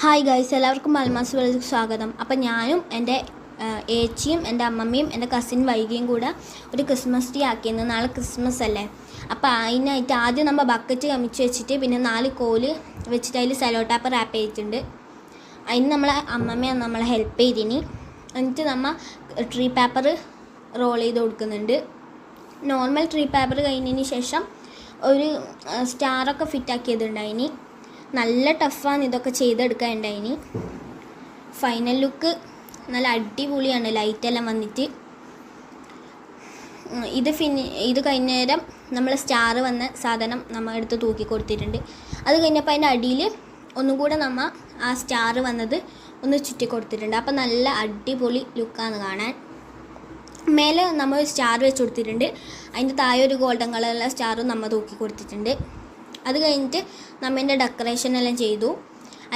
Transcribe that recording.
Hi guys, എല്ലാവർക്കും മൽമാസ് വേൾഡിലേക്ക് സ്വാഗതം. അപ്പം ഞാനും എൻ്റെ ഏച്ചിയും എൻ്റെ അമ്മമ്മയും എൻ്റെ കസിൻ വൈകിയും കൂടെ ഒരു ക്രിസ്മസ് ട്രീ ആക്കിയിരുന്നു. നാളെ ക്രിസ്മസ് അല്ലേ. അപ്പോൾ അതിനായിട്ട് ആദ്യം നമ്മൾ ബക്കറ്റ് കമിച്ച് വെച്ചിട്ട് പിന്നെ 4 കോല് വെച്ചിട്ട് അതിൽ സെലോ ടാപ്പ് റാപ്പ് ചെയ്തിട്ടുണ്ട്. അതിന് നമ്മളെ അമ്മമ്മയാണ് നമ്മളെ ഹെൽപ്പ് ചെയ്തിനി. എന്നിട്ട് നമ്മൾ ട്രീ പേപ്പർ റോൾ ചെയ്ത് കൊടുക്കുന്നുണ്ട്. നോർമൽ ട്രീ പേപ്പർ കഴിഞ്ഞതിന് ശേഷം ഒരു സ്റ്റാറൊക്കെ ഫിറ്റാക്കിയതുണ്ടായിനി. നല്ല ടഫാണ് ഇതൊക്കെ ചെയ്തെടുക്കാനുണ്ടായിനി. ഫൈനൽ ലുക്ക് നല്ല അടിപൊളിയാണ്, ലൈറ്റെല്ലാം വന്നിട്ട്. ഇത് കഴിഞ്ഞ നേരം നമ്മൾ സ്റ്റാർ വന്ന സാധനം നമ്മൾ എടുത്ത് തൂക്കി കൊടുത്തിട്ടുണ്ട്. അത് കഴിഞ്ഞപ്പോൾ അതിൻ്റെ അടിയിൽ ഒന്നും കൂടെ നമ്മൾ ആ സ്റ്റാർ വന്നത് ഒന്ന് ചുറ്റി കൊടുത്തിട്ടുണ്ട്. അപ്പോൾ നല്ല അടിപൊളി ലുക്കാണ് കാണാൻ. മേലെ നമ്മൾ സ്റ്റാർ വെച്ച് കൊടുത്തിട്ടുണ്ട്. അതിൻ്റെ താഴെ ഒരു ഗോൾഡൻ കളറുള്ള സ്റ്റാറും നമ്മൾ തൂക്കി കൊടുത്തിട്ടുണ്ട്. അത് കഴിഞ്ഞിട്ട് നമ്മൻ്റെ ഡെക്കറേഷൻ എല്ലാം ചെയ്തു.